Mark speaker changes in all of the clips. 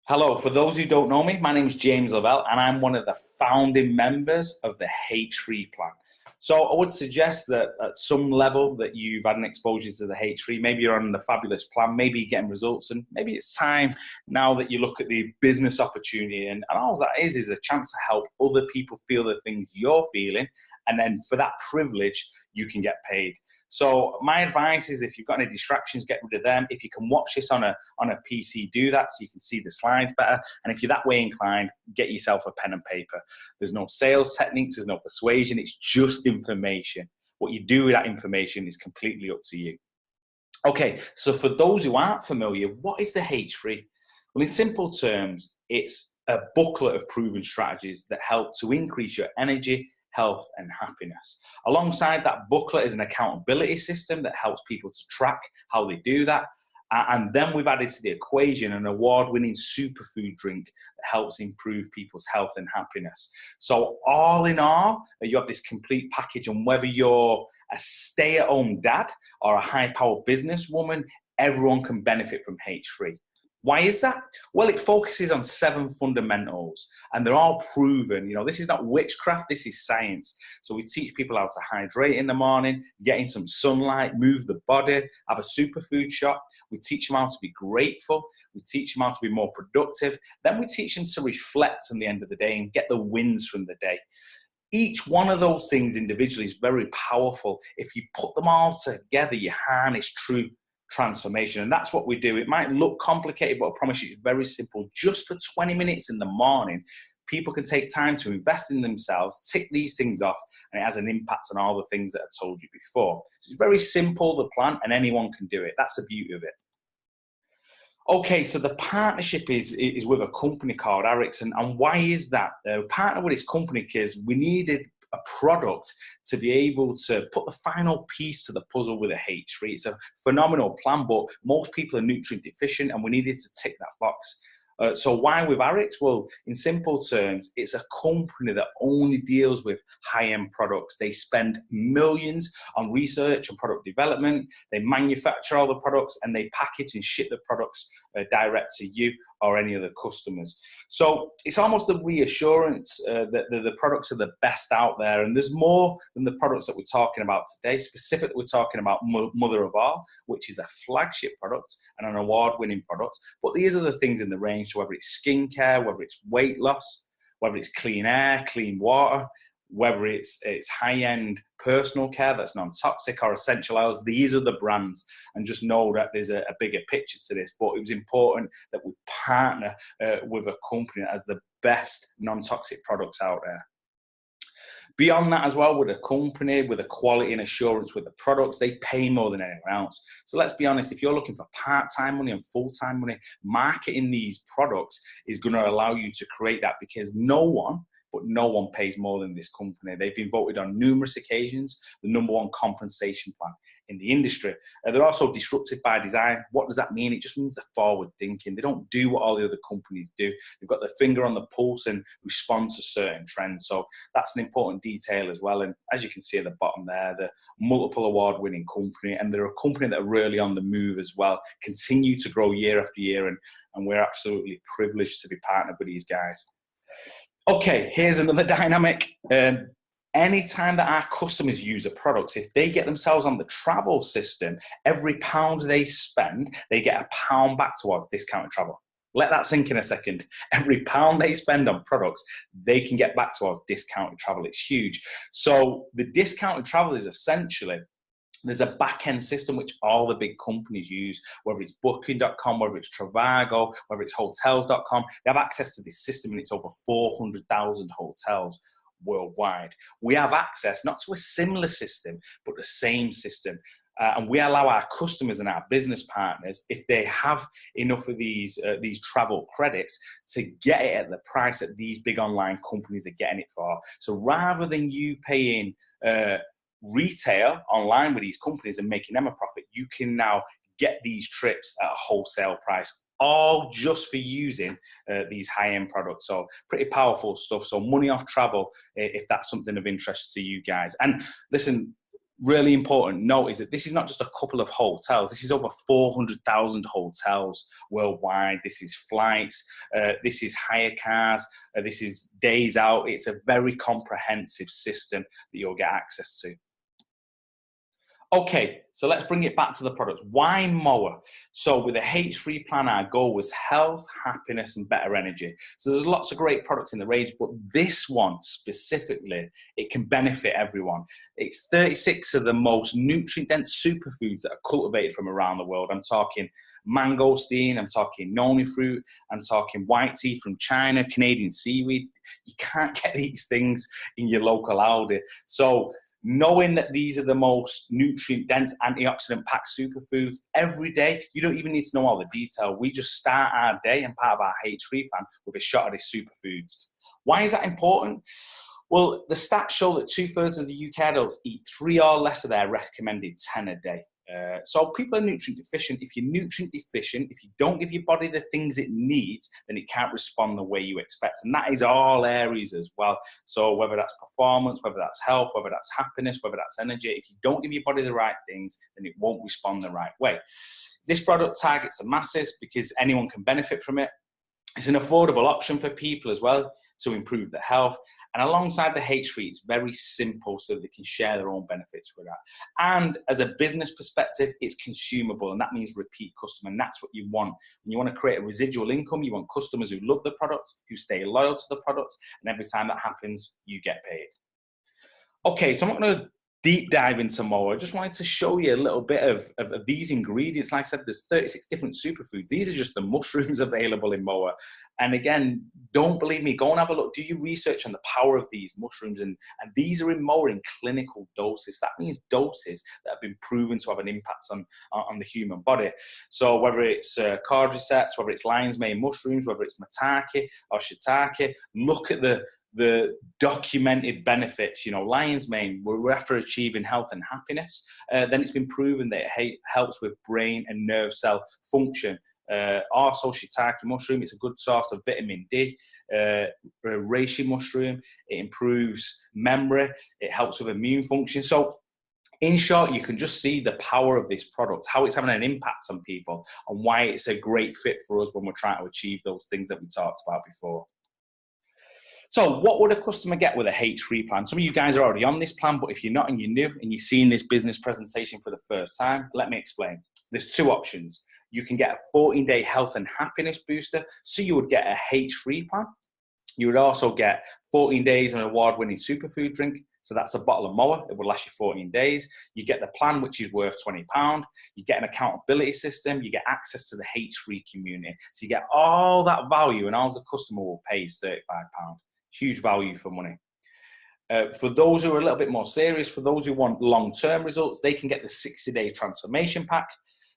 Speaker 1: Hello, for those who don't know me, my name is James Lavelle and I'm one of the founding members of the H3 plan. So I would suggest that at some level that you've had an exposure to the H3, maybe you're on the fabulous plan, maybe you're getting results, and maybe it's time now that you look at the business opportunity, and all that is a chance to help other people feel the things you're feeling, and then for that privilege, you can get paid. So my advice is, if you've got any distractions, get rid of them. If you can watch this on a PC, do that so you can see the slides better. And if you're that way inclined, get yourself a pen and paper. There's no sales techniques, there's no persuasion, it's just information. What you do with that information is completely up to you. Okay, so for those who aren't familiar, what is the H3? Well, in simple terms, it's a booklet of proven strategies that help to increase your energy, health, and happiness. Alongside that booklet is an accountability system that helps people to track how they do that. And then we've added to the equation an award-winning superfood drink that helps improve people's health and happiness. So all in all, you have this complete package, and whether you're a stay-at-home dad or a high-powered businesswoman, everyone can benefit from H3. Why is that? Well, it focuses on 7 fundamentals, and they're all proven. You know, this is not witchcraft, this is science. So we teach people how to hydrate in the morning, get in some sunlight, move the body, have a superfood shot. We teach them how to be grateful. We teach them how to be more productive. Then we teach them to reflect on the end of the day and get the wins from the day. Each one of those things individually is very powerful. If you put them all together, you harness true transformation. And that's what we do. It might look complicated, but I promise you it's very simple. Just for 20 minutes in the morning, people can take time to invest in themselves, tick these things off, and it has an impact on all the things that I told you before. So it's very simple, the plan, and anyone can do it. That's the beauty of it. Okay, so the partnership is with a company called Ericsson. And why is that? Partner with this company because we needed a product to be able to put the final piece to the puzzle with a H3. It's a phenomenal plan, but most people are nutrient deficient, and we needed to tick that box. So why with Arix? Well, in simple terms, it's a company that only deals with high-end products. They spend millions on research and product development. They manufacture all the products, and they package and ship the products direct to you or any other customers. So it's almost the reassurance that the products are the best out there. And there's more than the products that we're talking about today. Specifically, we're talking about Mother of All, which is a flagship product and an award-winning product. But these are the things in the range, so whether it's skincare, whether it's weight loss, whether it's clean air, clean water, whether it's high-end personal care that's non-toxic or essential oils, these are the brands. And just know that there's a bigger picture to this. But it was important that we partner with a company that has the best non-toxic products out there. Beyond that as well, with a company, with the quality and assurance with the products, they pay more than anyone else. So let's be honest, if you're looking for part-time money and full-time money, marketing these products is going to allow you to create that, because no one pays more than this company. They've been voted on numerous occasions the #1 compensation plan in the industry. They're also disruptive by design. What does that mean? It just means they're forward thinking. They don't do what all the other companies do. They've got their finger on the pulse and respond to certain trends. So that's an important detail as well. And as you can see at the bottom there, the multiple award-winning company, and they're a company that are really on the move as well, continue to grow year after year, and we're absolutely privileged to be partnered with these guys. Okay, here's another dynamic. Anytime that our customers use a product, if they get themselves on the travel system, every pound they spend, they get a pound back towards discounted travel. Let that sink in a second. Every pound they spend on products, they can get back towards discounted travel. It's huge. So the discounted travel is essentially, there's a back-end system which all the big companies use, whether it's Booking.com, whether it's Trivago, whether it's Hotels.com. They have access to this system, and it's over 400,000 hotels worldwide. We have access not to a similar system, but the same system. And we allow our customers and our business partners, if they have enough of these travel credits, to get it at the price that these big online companies are getting it for. So rather than you paying retail online with these companies and making them a profit, you can now get these trips at a wholesale price, all just for using these high-end products. So pretty powerful stuff. So money off travel, if that's something of interest to you guys. And listen, really important note is that this is not just a couple of hotels. This is over 400,000 hotels worldwide. This is flights. This is hire cars. This is days out. It's a very comprehensive system that you'll get access to. Okay, so let's bring it back to the products. Why Moa? So with the H3 plan, our goal was health, happiness, and better energy. So there's lots of great products in the range, but this one specifically, it can benefit everyone. It's 36 of the most nutrient-dense superfoods that are cultivated from around the world. I'm talking mangosteen, I'm talking noni fruit, I'm talking white tea from China, Canadian seaweed. You can't get these things in your local Aldi. So knowing that these are the most nutrient-dense, antioxidant-packed superfoods every day, you don't even need to know all the detail. We just start our day and part of our H3 plan with a shot of these superfoods. Why is that important? Well, the stats show that 2/3 of the UK adults eat 3 or less of their recommended 10 a day. So people are nutrient deficient. If you're nutrient deficient, if you don't give your body the things it needs, then it can't respond the way you expect. And that is all areas as well. So whether that's performance, whether that's health, whether that's happiness, whether that's energy, if you don't give your body the right things, then it won't respond the right way. This product targets the masses because anyone can benefit from it. It's an affordable option for people as well to improve their health. And alongside the H3, it's very simple so they can share their own benefits with that. And as a business perspective, it's consumable, and that means repeat customer. And that's what you want. When you want to create a residual income, you want customers who love the products, who stay loyal to the products, and every time that happens, you get paid. Okay, so I'm not going to deep dive into Moa. I just wanted to show you a little bit of these ingredients. Like I said, there's 36 different superfoods. These are just the mushrooms available in Moa. And again, don't believe me, go and have a look. Do your research on the power of these mushrooms. And these are in Moa in clinical doses. That means doses that have been proven to have an impact on the human body. So whether it's cordyceps, whether it's lion's mane mushrooms, whether it's maitake or shiitake, look at the documented benefits. You know, lion's mane, we're after achieving health and happiness. Then it's been proven that it helps with brain and nerve cell function. Also, shiitake mushroom, it's a good source of vitamin D. Reishi mushroom, it improves memory. It helps with immune function. So in short, you can just see the power of this product, how it's having an impact on people, and why it's a great fit for us when we're trying to achieve those things that we talked about before. So what would a customer get with a H3 plan? Some of you guys are already on this plan, but if you're not and you're new and you're seeing this business presentation for the first time, let me explain. There's 2 options. You can get a 14-day health and happiness booster. So you would get a H3 plan. You would also get 14 days of an award-winning superfood drink. So that's a bottle of Moa. It will last you 14 days. You get the plan, which is worth £20. You get an accountability system. You get access to the H3 community. So you get all that value, and all the customer will pay is £35. Huge value for money. For those who are a little bit more serious, for those who want long-term results, they can get the 60-day transformation pack.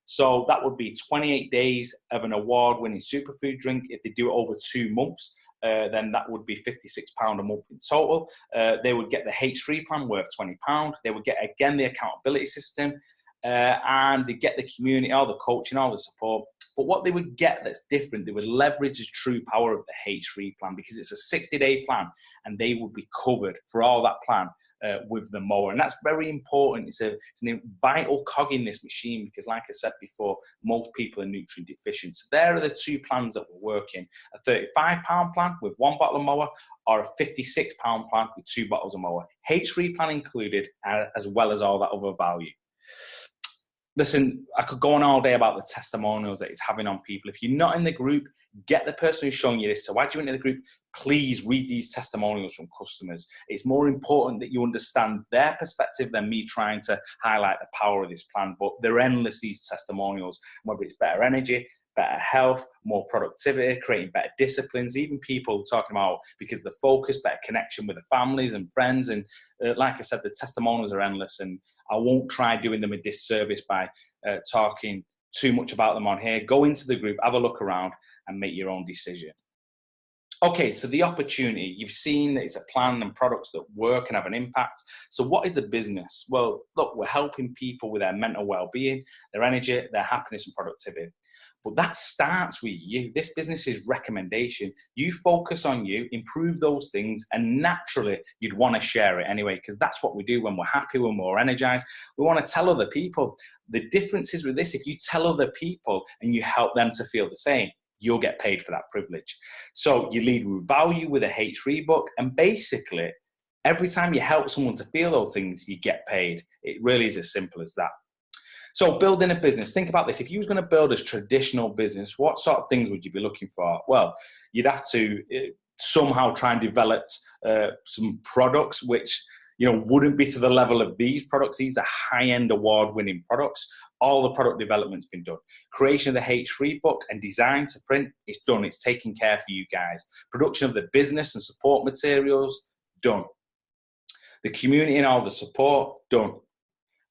Speaker 1: So that would be 28 days of an award-winning superfood drink. If they do it over 2 months, then that would be £56 a month in total. They would get the H3 plan worth £20. They would get, again, the accountability system, and they get the community, all the coaching, all the support. But what they would get that's different, they would leverage the true power of the H3 plan, because it's a 60-day plan, and they would be covered for all that plan with the Moa. And that's very important. It's a vital cog in this machine, because like I said before, most people are nutrient deficient. So there are the 2 plans that we're working: a £35 plan with 1 bottle of Moa, or a £56 plan with 2 bottles of Moa. H3 plan included, as well as all that other value. Listen, I could go on all day about the testimonials that it's having on people. If you're not in the group, get the person who's showing you this to add you into the group. Please read these testimonials from customers. It's more important that you understand their perspective than me trying to highlight the power of this plan. But they're endless, these testimonials, whether it's better energy, better health, more productivity, creating better disciplines, even people talking about, because the focus, better connection with the families and friends. And like I said, the testimonials are endless, and I won't try doing them a disservice by talking too much about them on here. Go into the group, have a look around, and make your own decision. Okay, so the opportunity, you've seen that it's a plan and products that work and have an impact. So what is the business? Well, look, we're helping people with their mental well-being, their energy, their happiness and productivity. But that starts with you. This business is recommendation. You focus on you, improve those things, and naturally you'd want to share it anyway, because that's what we do when we're happy, when we're energized. We want to tell other people. The difference is with this, if you tell other people and you help them to feel the same, you'll get paid for that privilege. So you lead with value with a H3 book, and basically every time you help someone to feel those things, you get paid. It really is as simple as that. So building a business, think about this. If you was going to build a traditional business, what sort of things would you be looking for? Well, you'd have to somehow try and develop some products which, wouldn't be to the level of these products. These are high-end award-winning products. All the product development's been done. Creation of the H3 book and design to print, it's done. It's taken care for you guys. Production of the business and support materials, done. The community and all the support, done.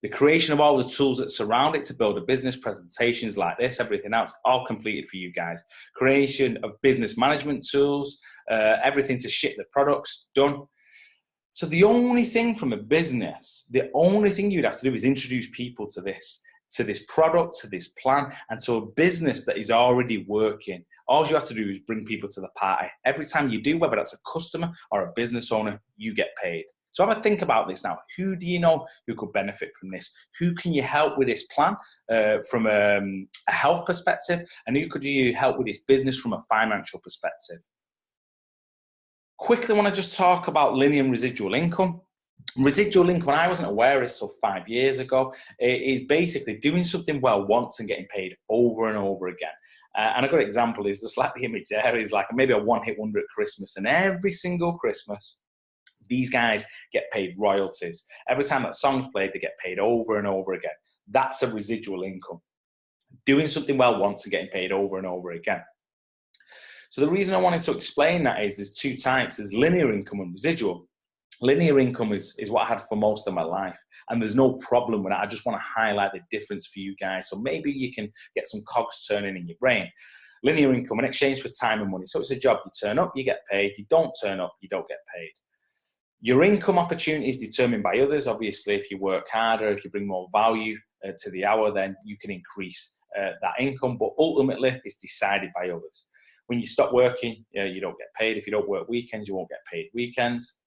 Speaker 1: The creation of all the tools that surround it to build a business, presentations like this, everything else, all completed for you guys. Creation of business management tools, everything to ship the products, done. So the only thing from a business, the only thing you'd have to do is introduce people to this product, to this plan, and to a business that is already working. All you have to do is bring people to the party. Every time you do, whether that's a customer or a business owner, you get paid. So have a think about this now. Who do you know who could benefit from this? Who can you help with this plan from a health perspective? And who could you help with this business from a financial perspective? Quickly, I want to just talk about linear and residual income. Residual income, I wasn't aware of this until 5 years ago. It is basically doing something well once and getting paid over and over again. And a good example is just like the image there is like maybe a one-hit wonder at Christmas. And every single Christmas, these guys get paid royalties. Every time that song's played, they get paid over and over again. That's a residual income. Doing something well once and getting paid over and over again. So the reason I wanted to explain that is there's two types. There's linear income and residual. Linear income is what I had for most of my life. And there's no problem with that. I just want to highlight the difference for you guys. So maybe you can get some cogs turning in your brain. Linear income in exchange for time and money. So it's a job. You turn up, you get paid. You don't turn up, you don't get paid. Your income opportunity is determined by others. Obviously, if you work harder, if you bring more value to the hour, then you can increase that income. But ultimately, it's decided by others. When you stop working, you don't get paid. If you don't work weekends, you won't get paid weekends.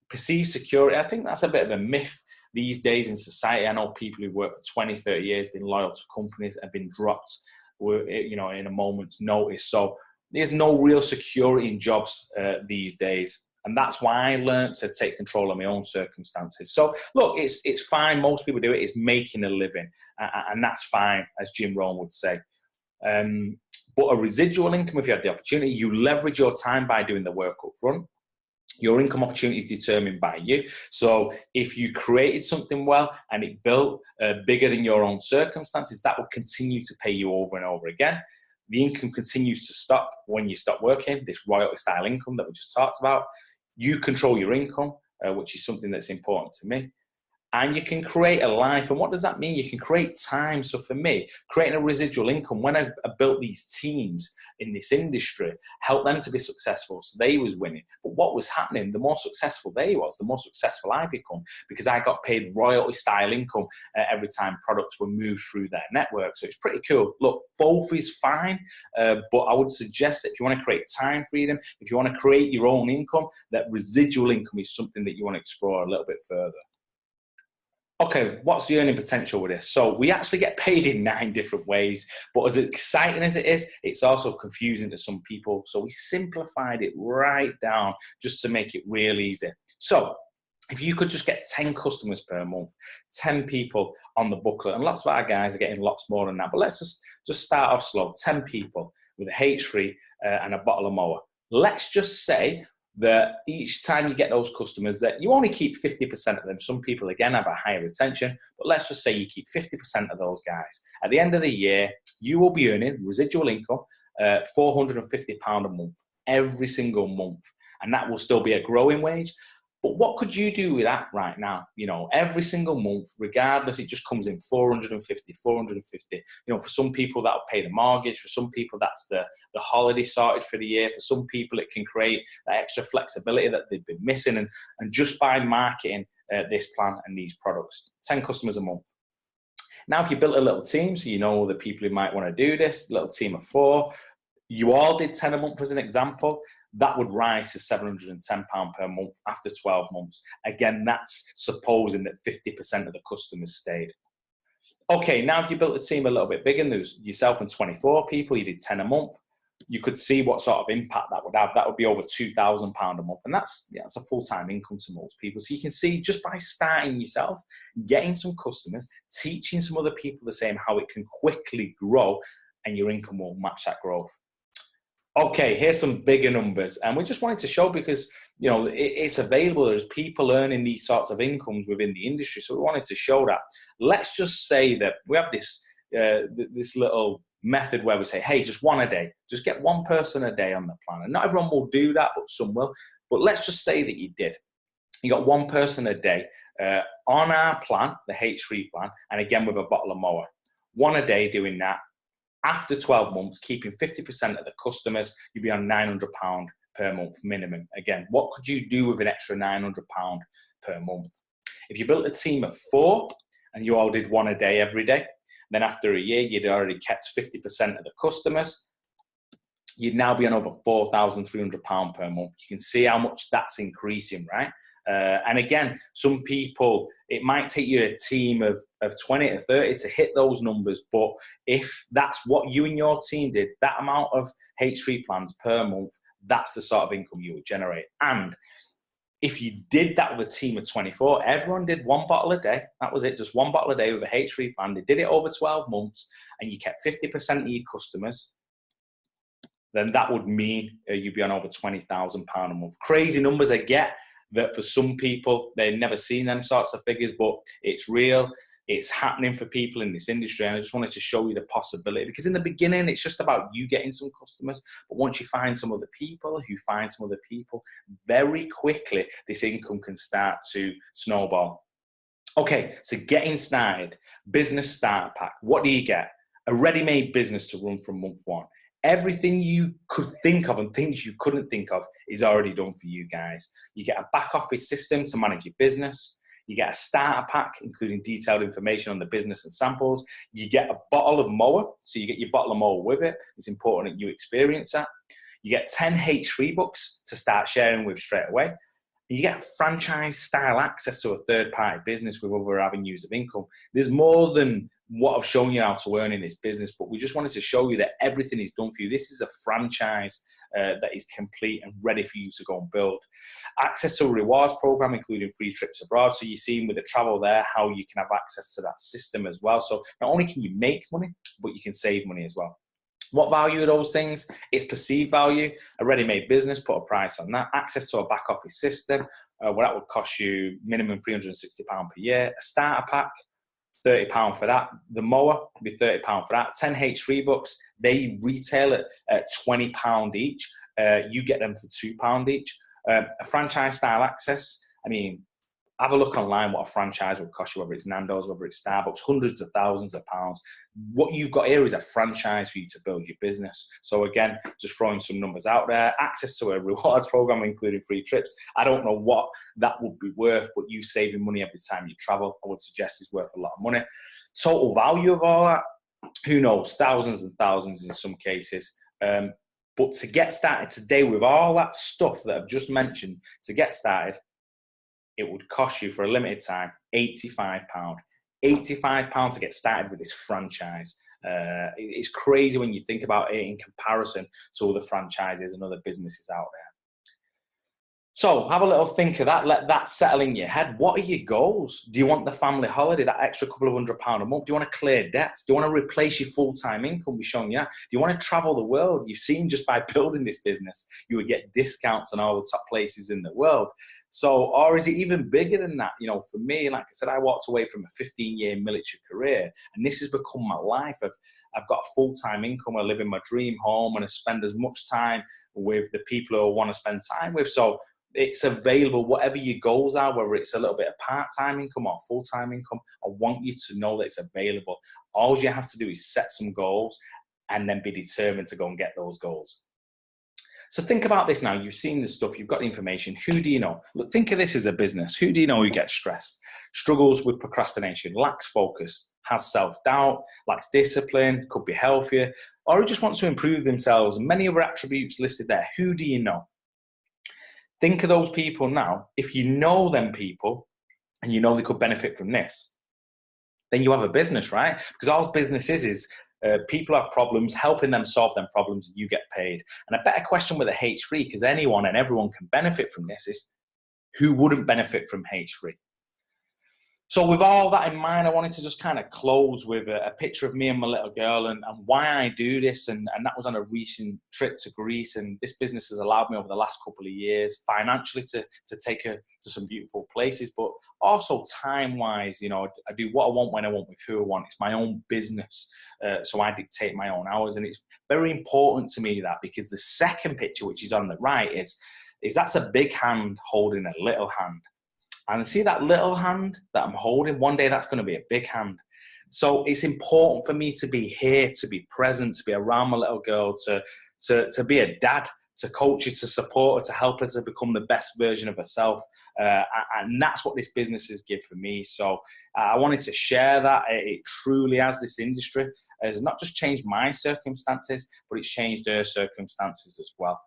Speaker 1: Perceived security, I think that's a bit of a myth these days in society. I know people who've worked for 20, 30 years, been loyal to companies, have been dropped, in a moment's notice. So there's no real security in jobs these days. And that's why I learned to take control of my own circumstances. So look, it's fine. Most people do it. It's making a living. And that's fine, as Jim Rohn would say. But a residual income, if you have the opportunity, you leverage your time by doing the work up front. Your income opportunity is determined by you. So if you created something well and it built bigger than your own circumstances, that will continue to pay you over and over again. The income continues to stop when you stop working, this royalty style income that we just talked about. You control your income, which is something that's important to me. And you can create a life. And what does that mean? You can create time. So for me, creating a residual income, when I built these teams in this industry, helped them to be successful. So they was winning. But what was happening, the more successful they was, the more successful I become, because I got paid royalty style income every time products were moved through their network. So it's pretty cool. Look, both is fine. But I would suggest that if you want to create time freedom, if you want to create your own income, that residual income is something that you want to explore a little bit further. Okay, what's the earning potential with this? So we actually get paid in 9 different ways, but as exciting as it is, it's also confusing to some people. So we simplified it right down just to make it real easy. So if you could just get 10 customers per month, 10 people on the booklet, and lots of our guys are getting lots more than that, but let's just start off slow. 10 people with a H3 and a bottle of mower. Let's just say that each time you get those customers that you only keep 50% of them. Some people, again, have a higher retention, but let's just say you keep 50% of those guys. At the end of the year, you will be earning residual income, £450 a month, every single month. And that will still be a growing wage. But what could you do with that right now? Every single month, regardless, it just comes in 450. For some people, that'll pay the mortgage. For some people, that's the holiday sorted for the year. For some people, it can create that extra flexibility that they've been missing. And just by marketing this plan and these products, 10 customers a month. Now, if you built a little team, so you know the people who might want to do this, little team of 4, you all did 10 a month as an example, that would rise to £710 per month after 12 months. Again, that's supposing that 50% of the customers stayed. Okay, now if you built a team a little bit bigger, and there's yourself and 24 people, you did 10 a month, you could see what sort of impact that would have. That would be over £2,000 a month. And that's a full-time income to most people. So you can see just by starting yourself, getting some customers, teaching some other people the same, how it can quickly grow and your income will match that growth. Okay, here's some bigger numbers. And we just wanted to show because, it's available. There's people earning these sorts of incomes within the industry. So we wanted to show that. Let's just say that we have this little method where we say, hey, just one a day. Just get one person a day on the plan. And not everyone will do that, but some will. But let's just say that you did. You got one person a day on our plan, the H3 plan, and again with a bottle of mower. One a day doing that. After 12 months, keeping 50% of the customers, you'd be on £900 per month minimum. Again, what could you do with an extra £900 per month? If you built a team of 4 and you all did one a day every day, then after a year, you'd already kept 50% of the customers. You'd now be on over £4,300 per month. You can see how much that's increasing, right? And again, some people, it might take you a team of 20 to 30 to hit those numbers. But if that's what you and your team did, that amount of H3 plans per month, that's the sort of income you would generate. And if you did that with a team of 24, everyone did one bottle a day. That was it, just one bottle a day with a H3 plan. They did it over 12 months and you kept 50% of your customers, then that would mean you'd be on over £20,000 a month. Crazy numbers I get. That for some people, they've never seen them sorts of figures, but it's real. It's happening for people in this industry. And I just wanted to show you the possibility because in the beginning, it's just about you getting some customers. But once you find some other people who find some other people, very quickly, this income can start to snowball. Okay, so getting started, business starter pack. What do you get? A ready-made business to run from month 1. Everything you could think of and things you couldn't think of is already done for you guys. You get a back office system to manage your business. You get a starter pack, including detailed information on the business and samples. You get a bottle of mower, so you get your bottle of mower with it. It's important that you experience that. You get 10 H3 books to start sharing with straight away. You get franchise-style access to a third-party business with other avenues of income. There's more than what I've shown you how to earn in this business, but we just wanted to show you that everything is done for you. This is a franchise that is complete and ready for you to go and build. Access to a rewards program, including free trips abroad. So you're seeing with the travel there how you can have access to that system as well. So not only can you make money, but you can save money as well. What value are those things? It's perceived value. A ready-made business, put a price on that. Access to a back office system, well, that would cost you minimum £360 per year. A starter pack, £30 for that. The mower would be £30 for that. 10 H3 books, they retail at £20 each. You get them for £2 each. A franchise style access, I mean, have a look online what a franchise would cost you, whether it's Nando's, whether it's Starbucks, hundreds of thousands of pounds. What you've got here is a franchise for you to build your business. So again, just throwing some numbers out there. Access to a rewards program, including free trips. I don't know what that would be worth, but you saving money every time you travel, I would suggest is worth a lot of money. Total value of all that, who knows, thousands and thousands in some cases. But to get started today with all that stuff that I've just mentioned, to get started, it would cost you for a limited time £85. £85 to get started with this franchise. It's crazy when you think about it in comparison to other franchises and other businesses out there. So have a little think of that. Let that settle in your head. What are your goals? Do you want the family holiday, that extra couple of £100 a month? Do you want to clear debts? Do you want to replace your full-time income? We've shown you that. Do you want to travel the world? You've seen just by building this business, you would get discounts on all the top places in the world. So, or is it even bigger than that? You know, for me, like I said, I walked away from a 15-year military career, and this has become my life. I've got a full-time income. I live in my dream home, and I spend as much time with the people who I want to spend time with. So it's available, whatever your goals are, whether it's a little bit of part-time income or full-time income, I want you to know that it's available. All you have to do is set some goals and then be determined to go and get those goals. So think about this now. You've seen this stuff. You've got the information. Who do you know? Look, think of this as a business. Who do you know who gets stressed, struggles with procrastination, lacks focus, has self-doubt, lacks discipline, could be healthier, or who just wants to improve themselves, and many other attributes listed there. Who do you know? Think of those people now. If you know them people and you know they could benefit from this, then you have a business, right? Because all business is people have problems, helping them solve them problems, and you get paid. And a better question with a H3, because anyone and everyone can benefit from this, is who wouldn't benefit from H3? So with all that in mind, I wanted to just kind of close with a picture of me and my little girl and why I do this. And that was on a recent trip to Greece. And this business has allowed me over the last couple of years financially to take her to some beautiful places, but also time-wise, you know, I do what I want when I want with who I want. It's my own business. So I dictate my own hours. And it's very important to me that, because the second picture, which is on the right, is that's a big hand holding a little hand. And see that little hand that I'm holding? One day that's going to be a big hand. So it's important for me to be here, to be present, to be around my little girl, to be a dad, to coach her, to support her, to help her to become the best version of herself. And that's what this business has given for me. So I wanted to share that. It truly has, this industry has not just changed my circumstances, but it's changed her circumstances as well.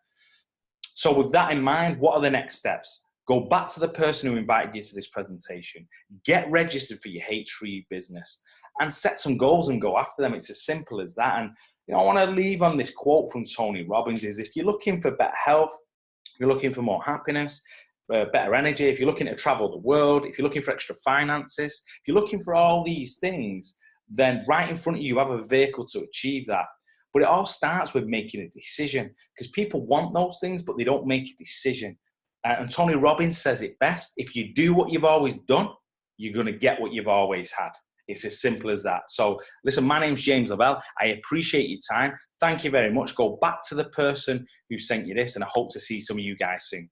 Speaker 1: So with that in mind, what are the next steps? Go back to the person who invited you to this presentation, get registered for your H3 business, and set some goals and go after them. It's as simple as that. And you know, I want to leave on this quote from Tony Robbins: is if you're looking for better health, if you're looking for more happiness, better energy, if you're looking to travel the world, if you're looking for extra finances, if you're looking for all these things, then right in front of you have a vehicle to achieve that. But it all starts with making a decision, because people want those things, but they don't make a decision. And Tony Robbins says it best: if you do what you've always done, you're going to get what you've always had. It's as simple as that. So listen, my name's James Lavelle. I appreciate your time. Thank you very much. Go back to the person who sent you this, and I hope to see some of you guys soon.